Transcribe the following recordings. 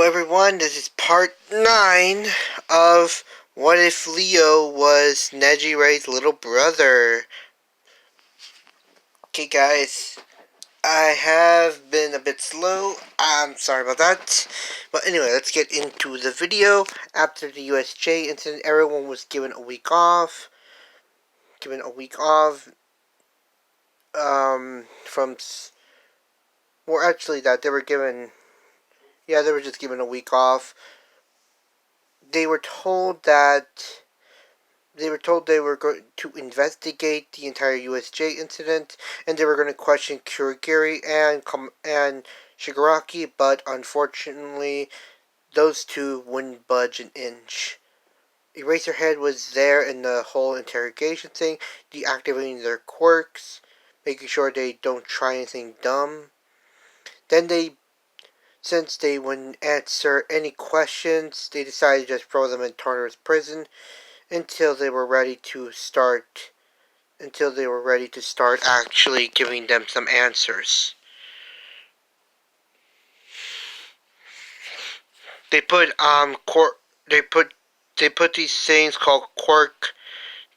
everyone, this is part 9 of What If Leo Was Negire's little brother. Okay guys, I have been a bit slow, I'm sorry about that. But anyway, let's get into the video. After the USJ incident, everyone was given a week off. From, well actually that they were given, they were just given a week off. They were told they were going to investigate the entire USJ incident, and they were going to question Kurogiri and Shigaraki, but unfortunately, those two wouldn't budge an inch. Eraserhead was there in the whole interrogation thing, deactivating their quirks, making sure they don't try anything dumb. Then since they wouldn't answer any questions, they decided to just throw them in Tartarus prison until they were ready to start actually giving them some answers. They put these things called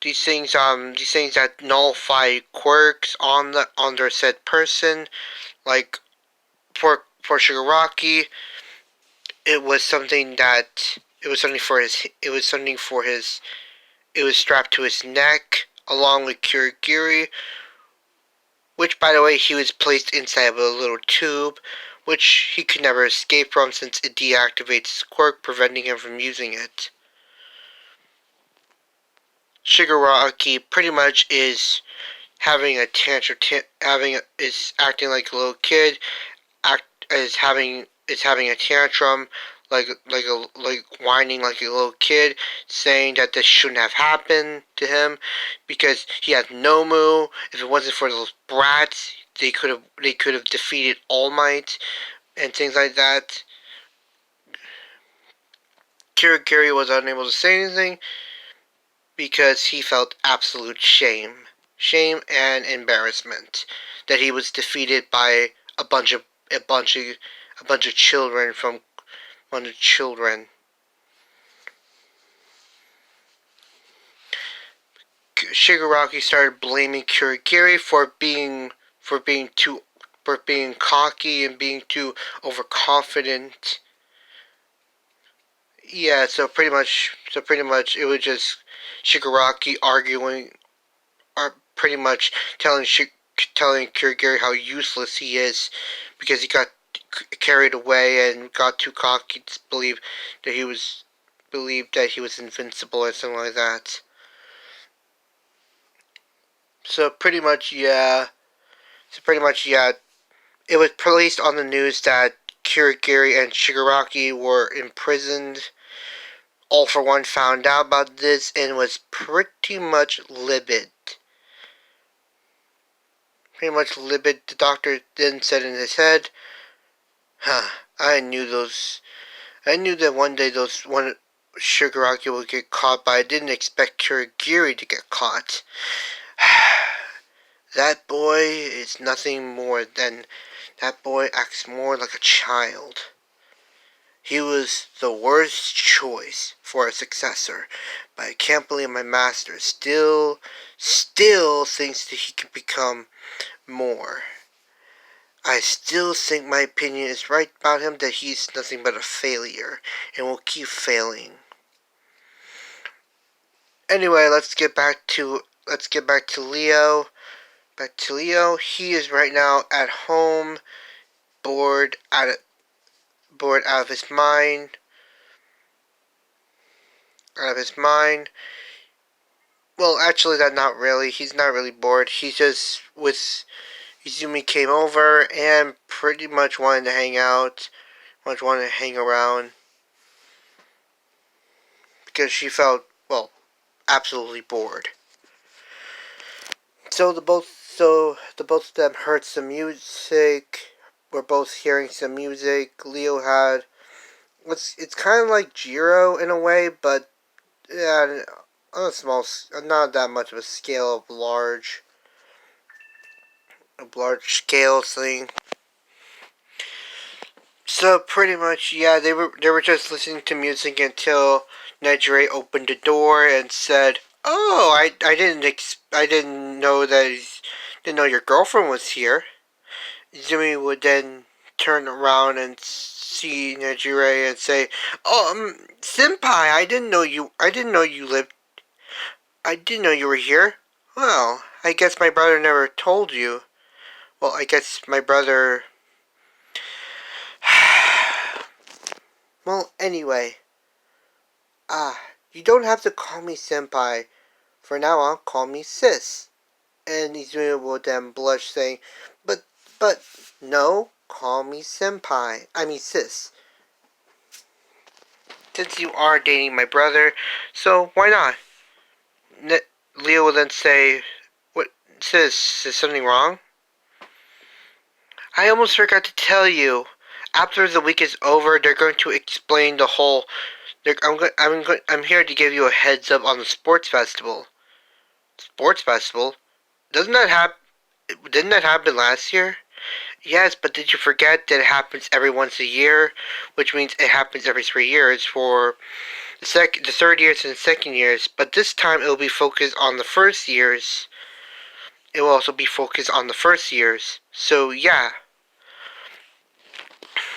these things that nullify quirks on their said person. Like for Shigaraki, it was something strapped to his neck, along with Kurogiri, which, by the way, he was placed inside of a little tube, which he could never escape from since it deactivates his quirk, preventing him from using it. Shigaraki pretty much is having a tantrum, is acting like a little kid, is having a tantrum, like whining like a little kid, saying that this shouldn't have happened to him because he has Nomu. If it wasn't for those brats, they could have defeated All Might and things like that. Kurogiri was unable to say anything because he felt absolute shame and embarrassment that he was defeated by a bunch of children from Shigaraki started blaming Kurogiri for being cocky and being too overconfident. Yeah, so pretty much it was just Shigaraki arguing, or pretty much telling Kurogiri how useless he is because he got carried away and got too cocky to believe that he was invincible or something like that. So pretty much, yeah. It was released on the news that Kurogiri and Shigaraki were imprisoned. All for One found out about this and was pretty much livid. The doctor then said in his head, I knew that one day Shigaraki would get caught, but I didn't expect Kurogiri to get caught. That boy acts more like a child. He was the worst choice for a successor, but I can't believe my master still thinks that he can become more. I still think my opinion is right about him, that he's nothing but a failure and will keep failing. Anyway, let's get back to Leo. He is right now at home, bored out of his mind. Well, actually, that not really. He's not really bored. He's just with Izumi came over and pretty much wanted to hang out, wanted to hang around because she felt, well, absolutely bored. So the both of them heard some music. We're both hearing some music. Leo had it's kind of like Jiro in a way, but yeah, on a small, not that much of a scale of large scale thing. So pretty much, yeah, they were just listening to music until Negire opened the door and said, "Oh, I didn't know didn't know your girlfriend was here." Izumi would then turn around and see Negire and say, "Oh, senpai, I didn't know you were here. Well, I guess my brother never told you. Well, I guess my brother." Well, anyway, you don't have to call me senpai. For now on, call me sis. And Izumi will then blush, saying, But, but, no, call me senpai. I mean sis. Since you are dating my brother, so why not?" Leo will then say, "What, sis, is something wrong?" "I almost forgot to tell you. After the week is over, they're going to explain the whole. I'm here to give you a heads up on the sports festival." Sports festival? Doesn't that happen? Didn't that happen last year? Yes, but did you forget that it happens every once a year, which means it happens every 3 years for the third years and the second years. But this time it will be focused on the first years. It will also be focused on the first years. So yeah,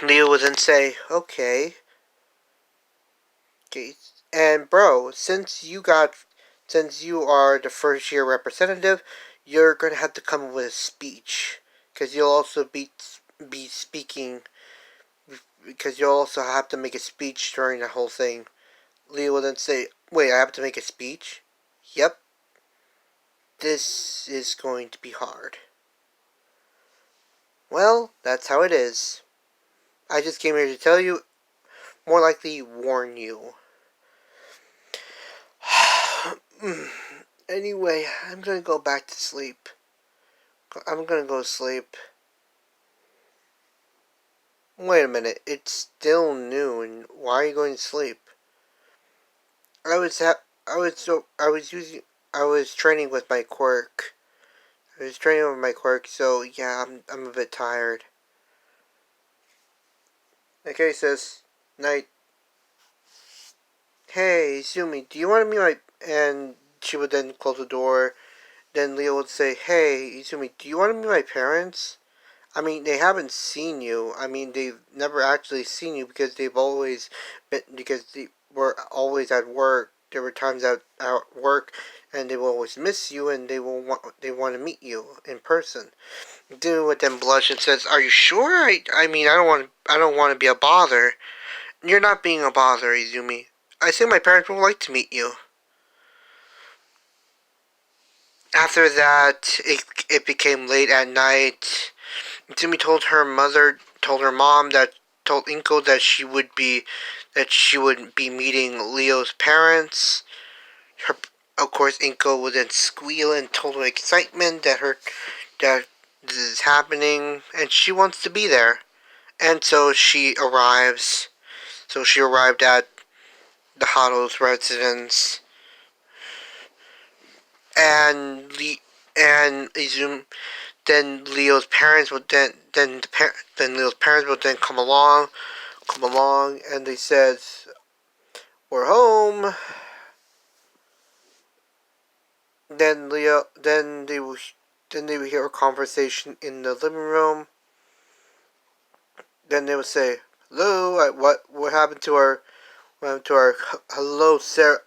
Leo will then say, "Okay, okay, and bro, since you are the first year representative, you're gonna have to come up with a speech, because you'll also be speaking, because you'll also have to make a speech during the whole thing." Leo will then say, "Wait, I have to make a speech?" "Yep, this is going to be hard." "Well, that's how it is. I just came here to tell you, more likely warn you." Anyway, I'm gonna go back to sleep. I'm gonna go to sleep. Wait a minute, it's still noon. Why are you going to sleep? I was training with my quirk. So yeah, I'm a bit tired. Okay, sis. Night. "Hey, Sumi, do you want to meet my..." And she would then close the door. Then Leo would say, "Hey, Izumi, do you want to meet my parents? I mean, they haven't seen you. I mean, they've never actually seen you because they were always at work. There were times at work, and they will always miss you, and they want to meet you in person." Dude would then blush and says, "Are you sure? I mean, I don't want to be a bother." "You're not being a bother, Izumi. I think my parents would like to meet you." After that, it became late at night. Izumi told her mom told Inko that she would be meeting Leo's parents. Her, of course, Inko would then squeal in total excitement that this is happening, and she wants to be there. And so she arrives. So she arrived at the Hado's residence, and Izumi, then Leo's parents would then Leo's parents would then come along, and they said, "We're home." Then then they would hear a conversation in the living room. Then they would say, "Hello, what happened to our hello, Sarah?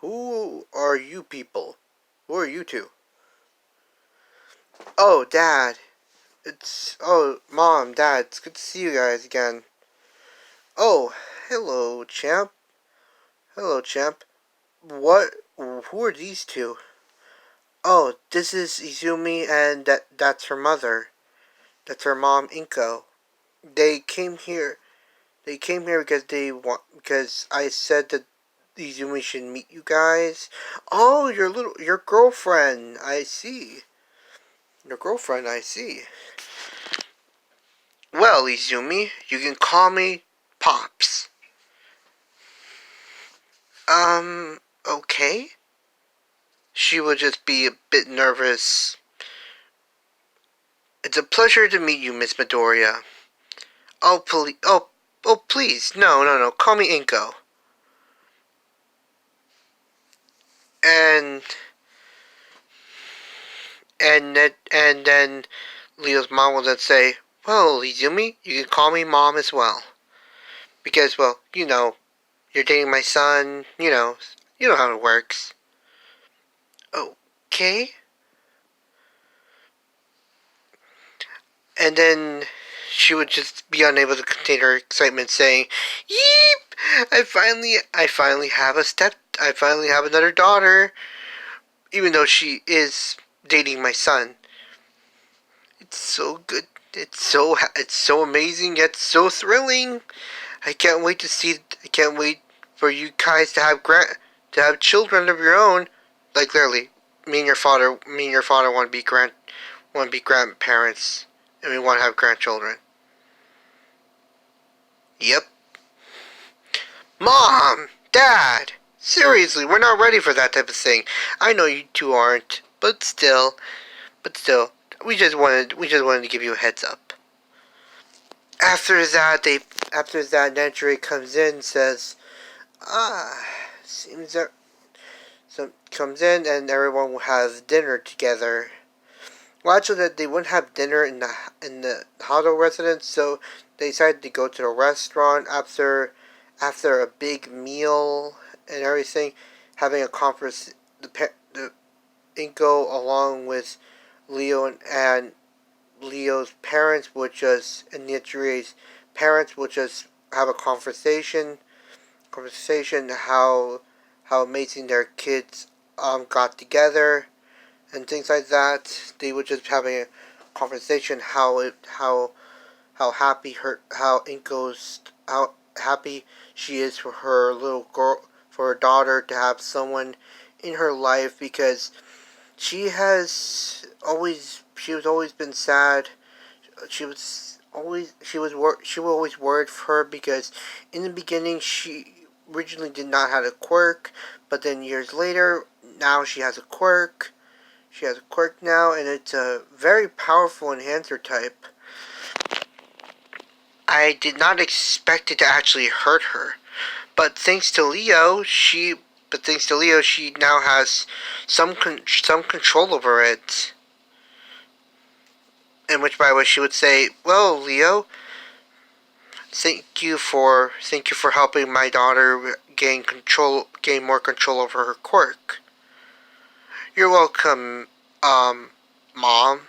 Who are you people? Who are you two?" "Oh, Dad, Mom, Dad, it's good to see you guys again." "Oh, hello, champ. Hello, champ. Who are these two?" "Oh, this is Izumi, and that's her mother. That's her mom, Inko. They came here. They came here because I said that Izumi should meet you guys." "Oh, your girlfriend. I see. Your girlfriend. I see. Well, Izumi, you can call me Pops." Okay." She would just be a bit nervous. "It's a pleasure to meet you, Miss Midoriya." Oh, please. Oh, please. No. Call me Inko. And and then Leo's mom will then say, "Well, Izumi, you can call me mom as well, because well, you're dating my son. You know how it works." Okay. And then she would just be unable to contain her excitement, saying, "Yeep! I finally have another daughter, even though she is dating my son. It's so good. It's so amazing yet so thrilling. I can't wait for you guys to have children of your own. Like literally, me and your father want to be grandparents, and we want to have grandchildren." Yep. Mom! Dad! Seriously, we're not ready for that type of thing. I know you two aren't, but still, we just wanted to give you a heads up. After that, Negire comes in and says, "Ah, seems that some comes in and everyone will have dinner together." Well, actually, that they wouldn't have dinner in the Hado residence, so they decided to go to the restaurant after a big meal and everything, having a conference. The Inko along with Leo and Leo's parents would just and Nichire's parents would just have a conversation how amazing their kids got together and things like that. They were just having a conversation how happy how happy she is for her little girl, for her daughter to have someone in her life, because she was always been sad. She was always worried for her, because in the beginning she originally did not have a quirk, but then years later now she has a quirk. She has a quirk now, and it's a very powerful enhancer type. I did not expect it to actually hurt her, but thanks to Leo, she now has some control over it. In which, by the way, she would say, "Well, Leo, thank you for helping my daughter gain more control over her quirk." "You're welcome, um, mom.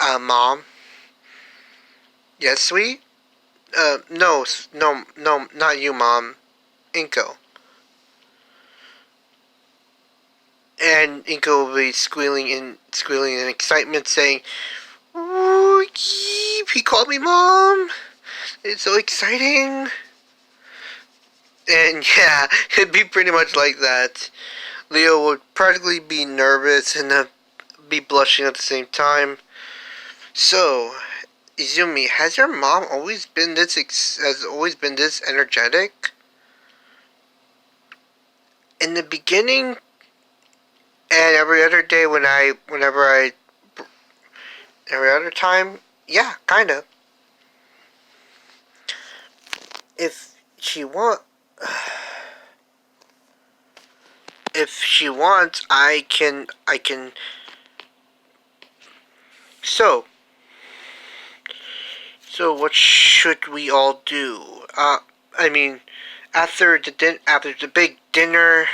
Mom. Yes, sweet. No, not you, mom. Inko." And Inko will be squealing in excitement, saying, "Ooh, yeep, he called me mom. It's so exciting." And yeah, it'd be pretty much like that. Leo would practically be nervous and be blushing at the same time. "So, Izumi, has your mom always been this energetic?" "In the beginning, and every other time, yeah, kind of. If she want, if she wants, I can. So, what should we all do? I mean, after the big dinner,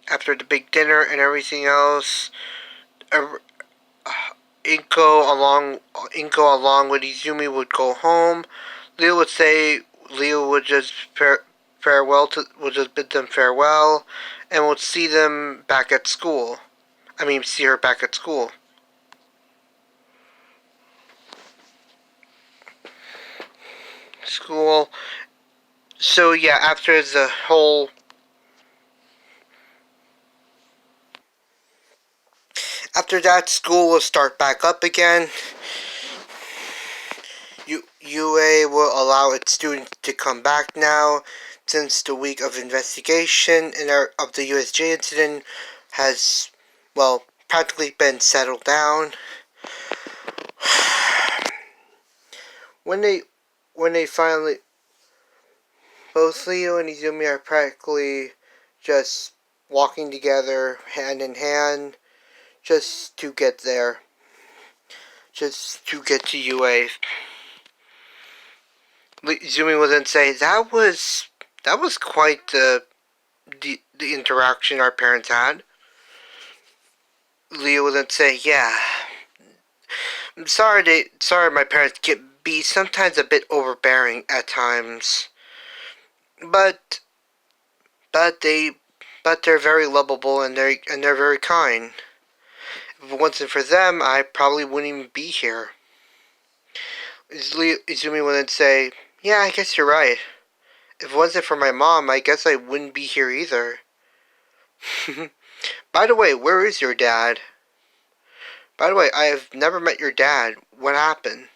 and everything else, uh, Inko along with Izumi would go home. Leo would just would just bid them farewell, and would see them back at school. I mean, see her back at school. School. So yeah, after that, school will start back up again. UA will allow its students to come back now, since the week of investigation of the USJ incident has, well, practically been settled down. When they when they finally, both Leo and Izumi are practically just walking together, hand in hand, just to get there. Just to get to UA. Izumi will then say, that was quite the interaction our parents had. Leo will then say, yeah, I'm sorry my parents get be sometimes a bit overbearing at times. But but they're very lovable and they're very kind. If it wasn't for them, I probably wouldn't even be here. Izumi will then say, yeah, I guess you're right. If it wasn't for my mom, I guess I wouldn't be here either. By the way, where is your dad? By the way, I have never met your dad. What happened?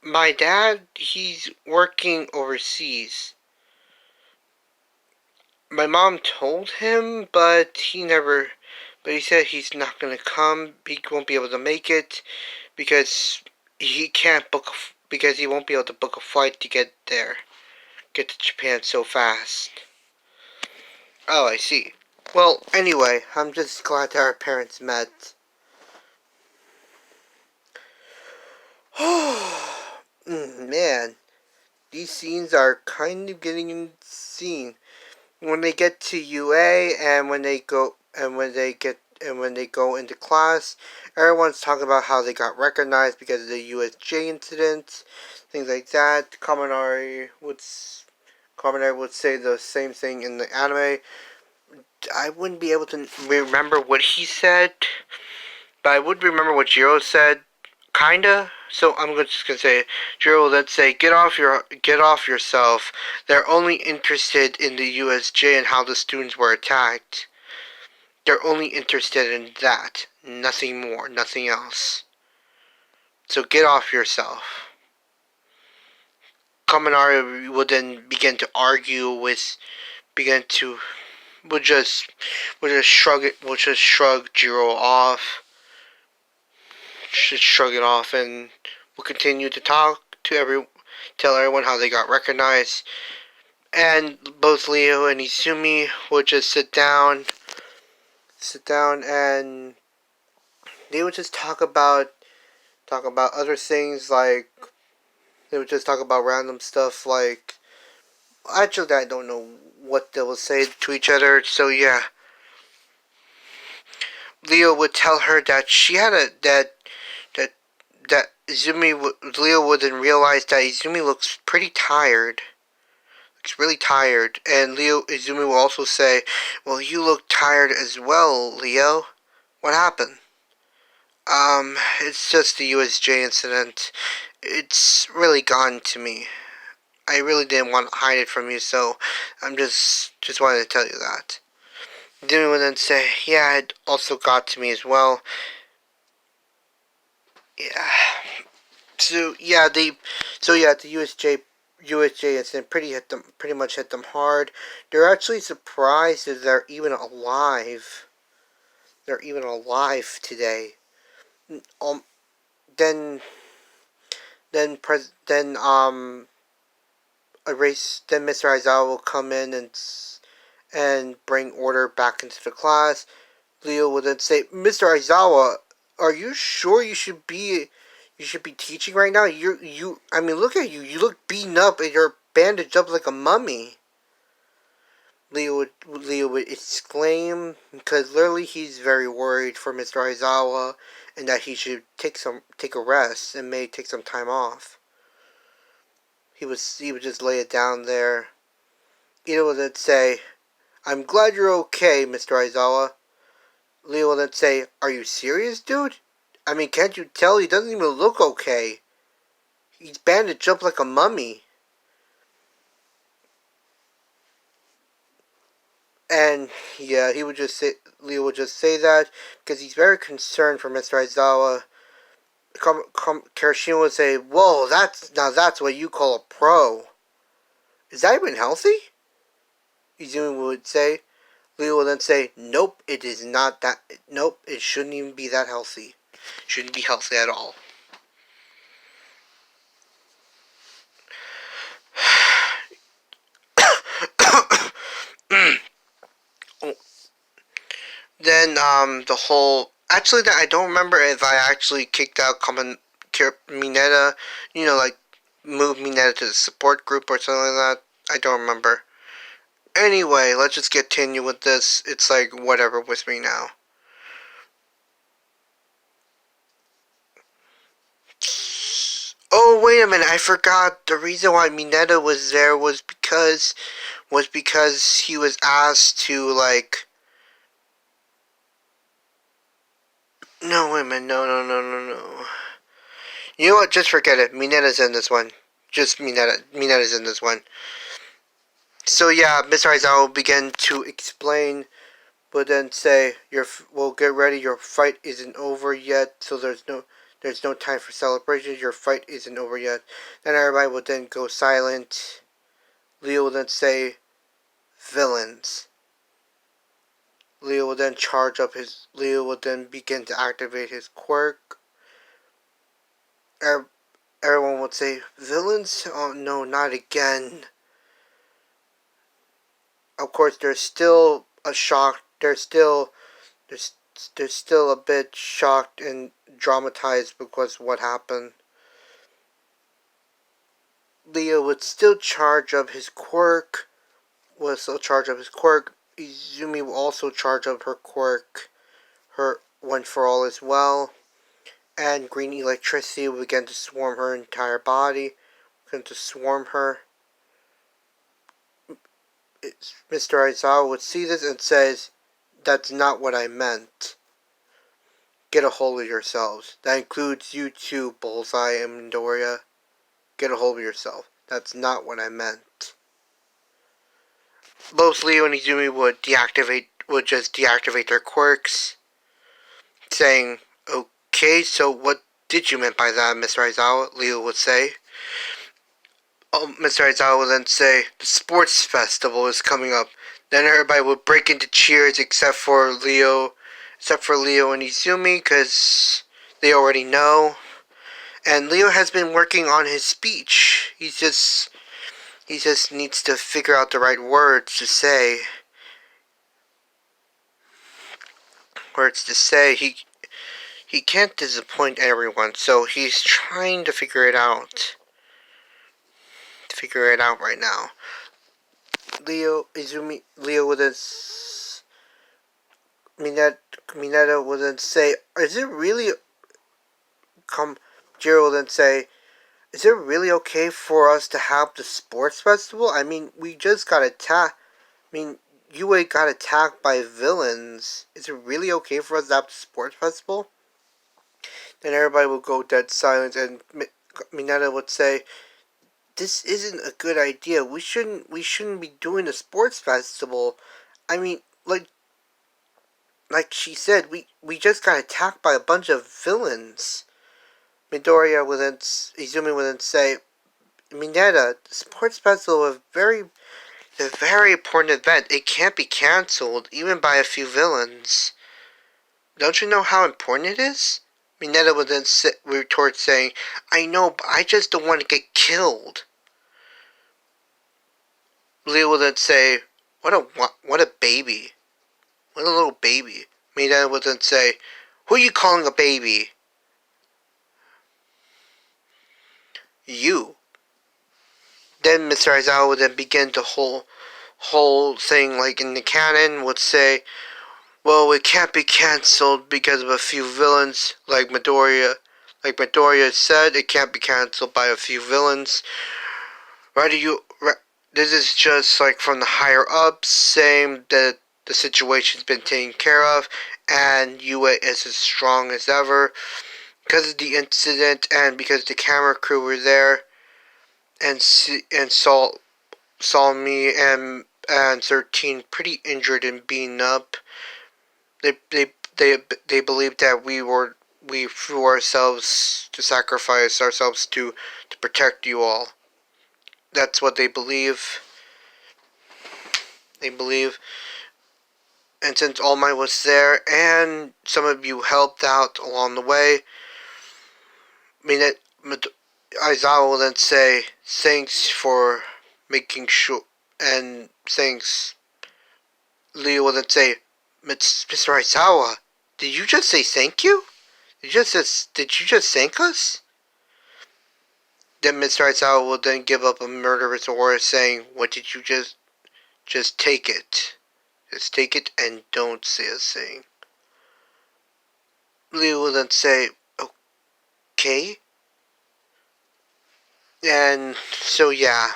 My dad, he's working overseas. My mom told him, but he said he's not gonna come. He won't be able to make it because because he won't be able to book a flight to get to Japan so fast. Oh, I see. Well, anyway, I'm just glad that our parents met. Man, these scenes are kind of getting insane. When they get to UA and when they go into class, everyone's talking about how they got recognized because of the USJ incident, things like that. Kaminari would say the same thing in the anime. I wouldn't be able to remember what he said, but I would remember what Jiro said, kinda. So I'm just gonna say, Jiro will then say, get off yourself. They're only interested in the USJ and how the students were attacked. They're only interested in that, nothing more, nothing else. So get off yourself. Kaminari will then begin to argue begin to, we'll just shrug Jiro off. Just shrug it off and we'll continue to tell everyone how they got recognized. And both Leo and Izumi will just sit down and they would just talk about other things, like they would just talk about random stuff, like actually I don't know what they will say to each other. So yeah, Leo would tell her that she had that Leo would then realize that Izumi looks pretty tired. Looks really tired. And Izumi will also say, well, you look tired as well, Leo. What happened? It's just the USJ incident. It's really gotten to me. I really didn't want to hide it from you, so I'm just wanted to tell you that. Izumi would then say, yeah, it also got to me as well. Yeah. The USJ incident pretty much hit them hard. They're actually surprised that they're even alive. They're even alive today. Um, then then pres then then Mr. Aizawa will come in and bring order back into the class. Leo will then say, Mr. Aizawa, are you sure you should be teaching right now? I mean, look at you. You look beaten up and you're bandaged up like a mummy. Leo would exclaim, because literally he's very worried for Mr. Aizawa and that he should take a rest and may take some time off. He would just lay it down there. Ito would then say, I'm glad you're okay, Mr. Aizawa. Leo will then say, are you serious, dude? I mean, can't you tell he doesn't even look okay? He's bandaged up like a mummy. And yeah, Leo would just say that because he's very concerned for Mr. Aizawa. Kirishima would say, whoa, that's what you call a pro. Is that even healthy? Izumi would say. Leo will then say, nope, it is not that. Nope, it shouldn't even be that healthy. Shouldn't be healthy at all. Then the whole actually that I don't remember if I actually kicked out Mineta, like moved Mineta to the support group or something like that. I don't remember. Anyway, let's just continue with this. It's like whatever with me now. Oh wait a minute! I forgot. The reason why Mineta was there was because he was asked to like. No wait a minute! No. You know what? Just forget it. Mineta's in this one. Just Mineta. Mineta's in this one. So yeah, Mr. Aizawa began to explain, but then say, "Well, get ready. Your fight isn't over yet. So there's no time for celebration. Your fight isn't over yet." Then everybody would then go silent. Leo will then say, "Villains." Leo will then Leo will then begin to activate his quirk. Everyone would say, "Villains? Oh no, not again." Of course, there's still a shock. There's still a bit shocked and dramatized because of what happened. Leo would still charge up his quirk. Izumi will also charge up her quirk. Her One for All as well. And green electricity will begin to swarm her entire body. Begin to swarm her. Mr. Aizawa would see this and says, "That's not what I meant. Get a hold of yourselves." That includes you too, Bullseye and Midoriya. Get a hold of yourself. That's not what I meant. Both Leo and Izumi would just deactivate their quirks, saying, "Okay, so what did you mean by that, Mr. Aizawa?" Leo would say. Mr. Aizawa would then say, "The sports festival is coming up." Then everybody would break into cheers except for Leo and Izumi, because they already know. And Leo has been working on his speech. He just needs to figure out the right words to say. He can't disappoint everyone, so he's trying to figure it out. Right now. Leo would then Mineta would then say, "Is it really?" Jiro will then say, "Is it really okay for us to have the sports festival? I mean, we just got attacked. I mean, Yue got attacked by villains. Is it really okay for us to have the sports festival?" Then everybody will go dead silent, and Mineta would say, "This isn't a good idea. We shouldn't be doing a sports festival. I mean, like she said, we just got attacked by a bunch of villains." Izumi would then say, "Mineta, the sports festival is a very important event. It can't be cancelled, even by a few villains. Don't you know how important it is?" Mineta would then retort saying, "I know, but I just don't want to get killed." Leo would then say, what a baby. What a little baby." Mineta would then say, "Who are you calling a baby?" "You." Then Mr. Aizawa would then begin the whole thing, like in the canon, would say, "Well, it can't be cancelled because of a few villains, like Midoriya. Like Midoriya said, it can't be cancelled by a few villains. This is just like from the higher ups saying that the situation's been taken care of, and Yue is as strong as ever because of the incident and because the camera crew were there and saw me and 13 pretty injured and beaten up. They believed that we threw ourselves to sacrifice ourselves to protect you all. That's what they believe. And since All Might was there, and some of you helped out along the way, I mean, Aizawa will then say, "Thanks for making sure," and thanks. Leo will then say, Mr. Aizawa, did you just say thank you? Did you just thank us? Then Mr. Aizawa will then give up a murderous aura saying, what did you just take it. Just take it and don't say a thing. Leo will then say, okay? And so yeah.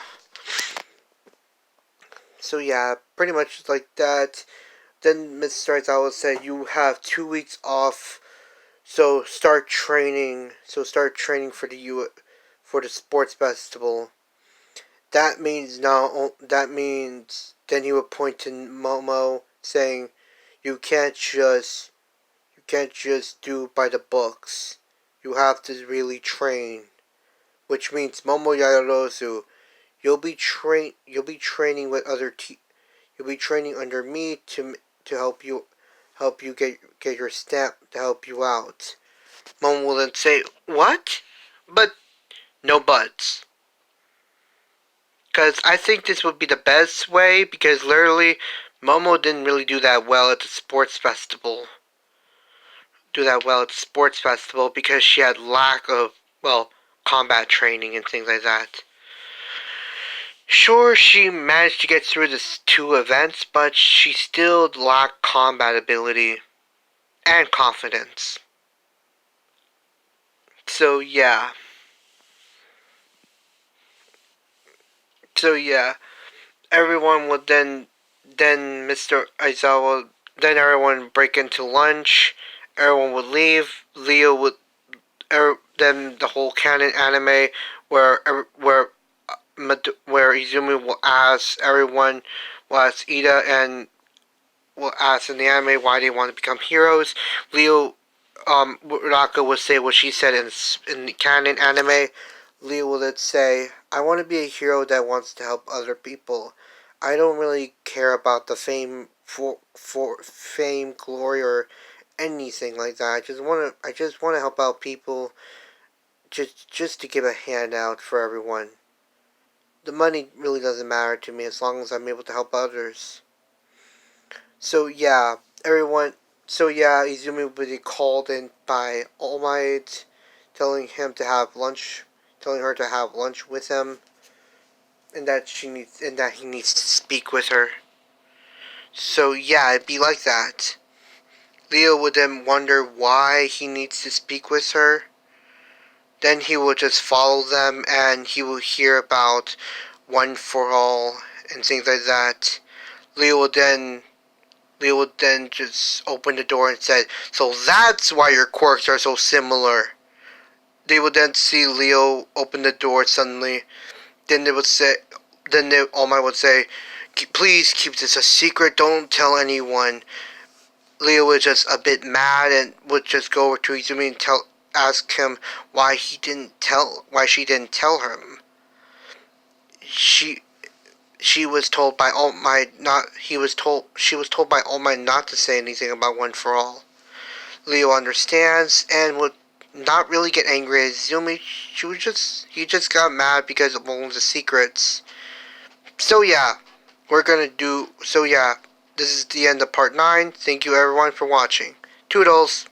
So yeah, pretty much like that. Then Mr. Aizawa said, you have 2 weeks off, so start training. So start training for the sports festival. That means then he would point to Momo saying, you can't just do by the books. You have to really train. Which means Momo Yaoyorozu, you'll be training with you'll be training under me to help you get your stamp to help you out. Momo will then say, what? But no buts. Because I think this would be the best way, because literally Momo didn't really do that well at the sports festival. Because she had lack of, well, combat training and things like that. Sure, she managed to get through the 2 events, but she still lacked combat ability and confidence. So yeah. Everyone would then Mr. Aizawa, then everyone would break into lunch. Everyone would leave. Leo would, then the whole Canon anime where Izumi will ask everyone, will ask Ida and will ask in the anime why they want to become heroes. Leo, Raka would say what she said in the Canon anime. Leo would say, I want to be a hero that wants to help other people. I don't really care about the fame, for fame, glory, or anything like that. I just want to help out people, just to give a hand out for everyone. The money really doesn't matter to me as long as I'm able to help others. So yeah, Izumi will be called in by All Might, telling her to have lunch with him, and that he needs to speak with her. So yeah, it'd be like that. Leo would then wonder why he needs to speak with her. Then he will just follow them, and he will hear about One for All and things like that. Leo would then just open the door and said, so that's why your quirks are so similar. They would then see Leo open the door suddenly. Then All Might would say, please keep this a secret, don't tell anyone. Leo was just a bit mad and would just go over to Izumi and ask him why she didn't tell him. She was told by All Might not she was told by All Might not to say anything about One for All. Leo understands and would not really get angry at Izumi. He just got mad because of all the secrets. So yeah, this is the end of part 9. Thank you everyone for watching. Toodles!